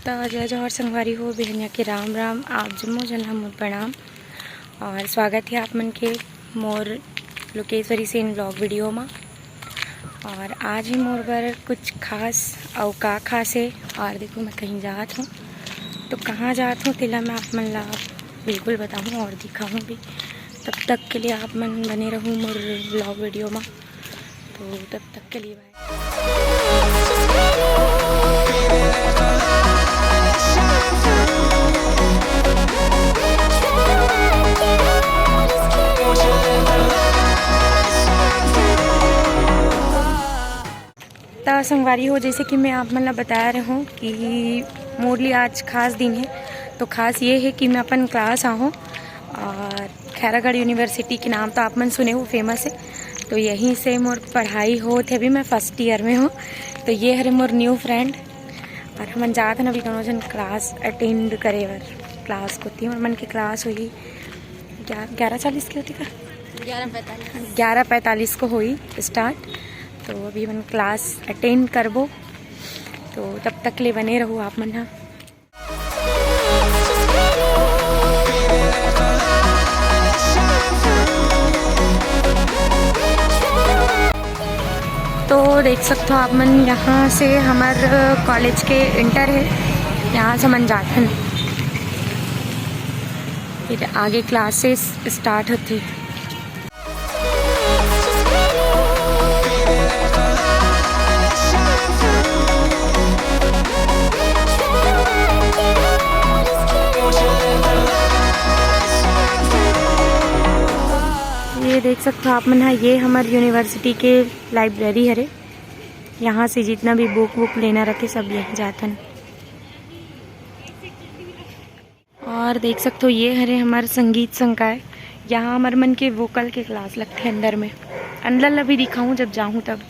तो जय जौहर संगवारी हो बेहनिया के राम राम आप जम्मो जन हम प्रणाम और स्वागत है आप मन के मोर लोकेश्वरी से इन ब्लॉग वीडियो में। और आज ही मोर बर कुछ खास और का खास है और देखो मैं कहीं जात हूँ तो कहाँ जात हूँ तिला मैं आप मन ला बिल्कुल बताऊँ और दिखाऊँ भी। तब तक के लिए आप मन बने रहूँ मोर ब्लॉग वीडियो में। तो तब तक के लिए बाय। तो संगवारी हो जैसे कि मैं आप मन बता रहा हूँ कि मोरली आज खास दिन है। तो खास ये है कि मैं अपन क्लास आहूँ और खैरागढ़ यूनिवर्सिटी के नाम तो आप मन सुने हो फेमस है। तो यहीं से मोर पढ़ाई हो थे अभी मैं फर्स्ट ईयर में हूँ। तो ये हरे मोर न्यू फ्रेंड और हम जात हैं अभी दोनों जन क्लास अटेंड करे बर क्लास को थी। मन की क्लास हुई 11:40 की होती का 11:45 को हुई स्टार्ट। तो अभी मन क्लास अटेंड करबो तो तब तक ले बने रहो आप मन। हाँ तो देख सकते हो आप मन यहाँ से हमार कॉलेज के इंटर है यहाँ से मन जाते हैं फिर आगे क्लासेस स्टार्ट होती। ये देख सकते हो आप मन। ये हमारे यूनिवर्सिटी के लाइब्रेरी है। यहाँ से जितना भी बुक लेना रहते सब यहीं जाते हैं। और देख सकते हो ये हरे हमारे संगीत संकाय। यहाँ हमारे मन के वोकल के क्लास लगते हैं अंदर में। अंदर भी दिखाऊं जब जाऊं तब।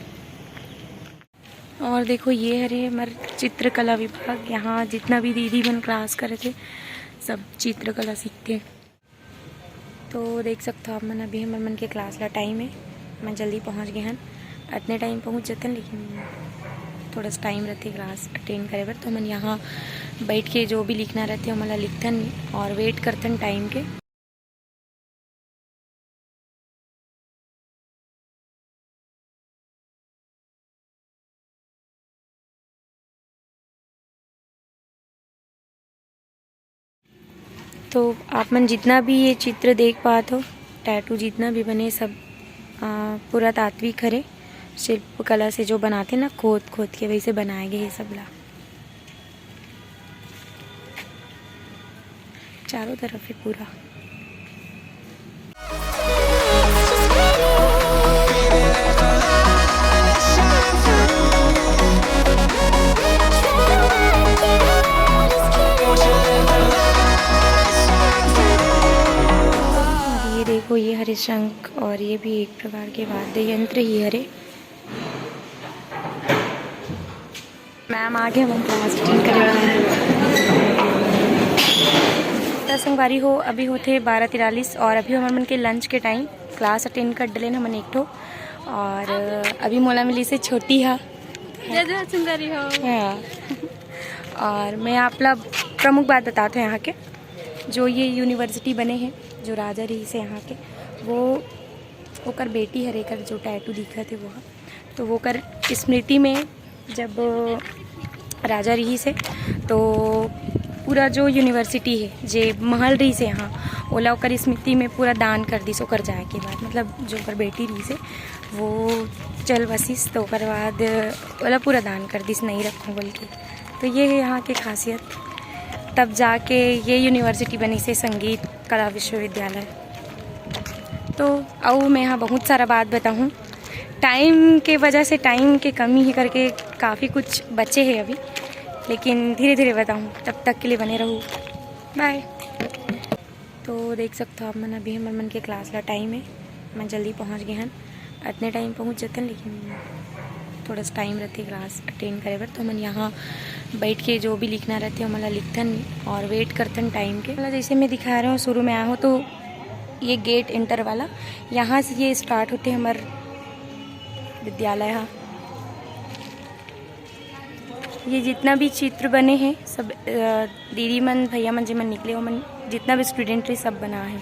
और देखो ये हरे हमारे चित्रकला विभाग। यहाँ जितना भी दीदी मन क्लास करे थे सब चित्रकला सीखते हैं। तो देख सकते हो आप मन अभी हमारे मन के क्लास ला टाइम है। मैं जल्दी पहुंच गए हैं इतने टाइम पहुंच जाते हैं लेकिन थोड़ा सा टाइम रहते क्लास अटेंड करे बर। तो मन यहाँ बैठ के जो भी लिखना रहते हैं मतलब लिखतन और वेट करतन टाइम के। तो आप मन जितना भी ये चित्र देख पाते हो टैटू जितना भी बने सब पुरातात्विक हरे शिल्प कला से जो बनाते ना खोद के वैसे बनाए गए ये सब ला। चारों तरफ है पूरा। देखो ये हरे शंख और ये भी एक प्रकार के वाद्य यंत्र ही हरे। मैम आगे हम क्लास अटेंड करे संगवारी हो अभी होते 12:43 और अभी हमारे मन के लंच के टाइम क्लास अटेंड कर डले हमन एक ठो। और अभी मोला मिली से छोटी है संगवारी हो। हाँ और मैं आप लोग प्रमुख बात बताते हैं यहाँ के जो ये यूनिवर्सिटी बने हैं जो राजा रही से यहाँ के वो कर बेटी हरे कर जो टैटू दिखा थे वो। तो वो कर स्मृति में जब राजा रही से तो पूरा जो यूनिवर्सिटी है जे महल रही से यहाँ ओला ओकर स्मृति में पूरा दान कर दी सो कर जाए के बाद मतलब जो कर बेटी रही से वो चल बसिस तो ओकर बाद ओला पूरा दान कर दिस नहीं रखूँ बोल के। तो ये है यहाँ की खासियत। तब जाके ये यूनिवर्सिटी बनी से संगीत कला विश्वविद्यालय। तो आओ मैं यहाँ बहुत सारा बात बताऊँ टाइम के वजह से टाइम के कमी ही करके काफ़ी कुछ बचे हैं अभी लेकिन धीरे धीरे बताऊँ। तब तक के लिए बने रहूँ बाय। तो देख सकते हो आप मन अभी हमारे मन के क्लास ला टाइम है। मैं जल्दी पहुँच गए हैं इतने टाइम पहुँच जाते हैं लेकिन थोड़ा सा टाइम रहते क्लास अटेंड करे बर। तो मन यहाँ बैठ के जो भी लिखना रहते हैं मतलब लिखतन और वेट करतन टाइम के। मतलब जैसे मैं दिखा रहा हूँ शुरू में आया हूँ तो ये गेट इंटर वाला यहाँ से ये स्टार्ट होते हमारे विद्यालय। हाँ ये जितना भी चित्र बने हैं सब दीदी मन भैया मन जे मन निकले हो मन जितना भी स्टूडेंट है सब बना है।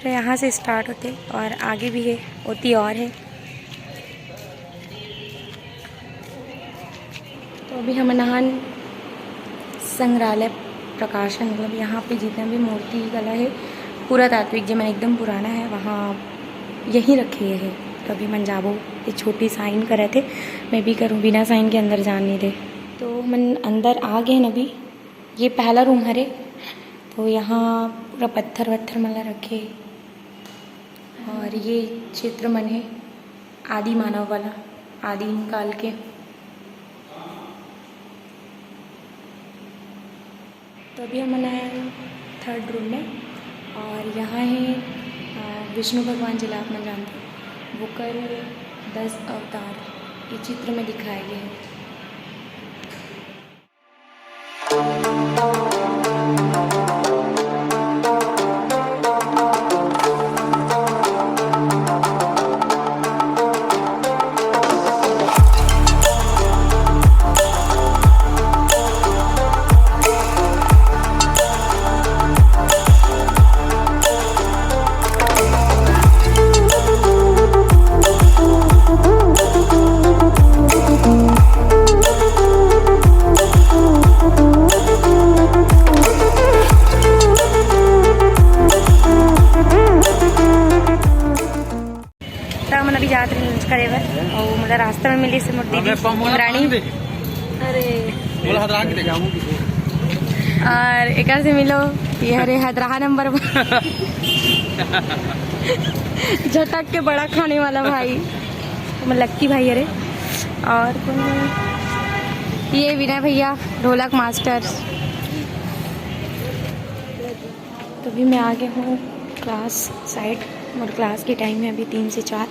तो यहाँ से स्टार्ट होते और आगे भी है होती और है। तो अभी हम नहान संग्रहालय प्रकाशन मतलब यहाँ पे जितना भी मूर्ति कला है पुरातात्विक जो मन एकदम पुराना है वहाँ यहीं रखे है। तो अभी मन जाबो ये छोटी साइन करे थे मैं भी करूँ बिना साइन के अंदर जाने दे। तो मन अंदर आ गए न अभी ये पहला रूम हरे। तो यहाँ पूरा पत्थर वत्थर मला रखे और ये चित्र मन है आदि मानव वाला आदिम काल के। तो अभी हम आए थर्ड रूम में और यहाँ है विष्णु भगवान जिला आप मन जानते वो कर 10 अवतार ये चित्र में दिखाए गए हैं। अभी जाते हैं लंच करे और मतलब रास्ते में मिली से मोटी इंद्राणी और एक से मिलो ये हरे हदराहा नंबर झटक के बड़ा खाने वाला भाई मतलब लक्की भाई अरे और ये विनय भैया ढोलक मास्टर। तो भी मैं आ गया हूँ क्लास साइड और क्लास की टाइम है अभी 3 से 4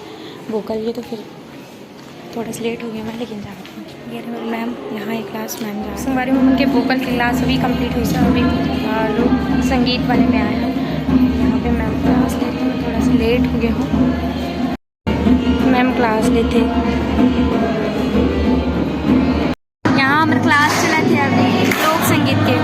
वोकल ये तो फिर थोड़ा सा लेट हो गया मैं लेकिन जा रही हूँ। ये मेरे मैम यहाँ है क्लास मैम जा संगवारी में उनके वोकल की क्लास अभी कंप्लीट हुई सर अभी लोग संगीत वाले में आए हैं यहाँ पे मैम क्लास लेते हैं। थोड़ा सा लेट हो गया हूँ मैम क्लास लेते यहाँ हमारे क्लास चला थे अभी लोक संगीत के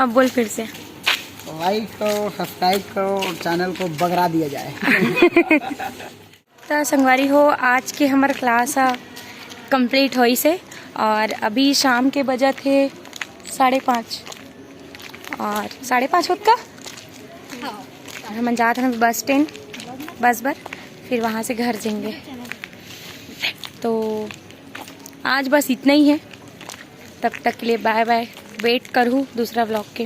अब बोल फिर से लाइक करो सब्सक्राइब करो और चैनल को बगरा दिया जाए। तो संगवारी हो आज के हमारे क्लास कंप्लीट हुई से और अभी शाम के बजे थे 5:30 और 5:30 होत का और हम जाते हैं बस स्टैंड बस बर फिर वहाँ से घर जाएंगे। तो आज बस इतना ही है तब तक के लिए बाय बाय। वेट करूँ दूसरा व्लॉग के।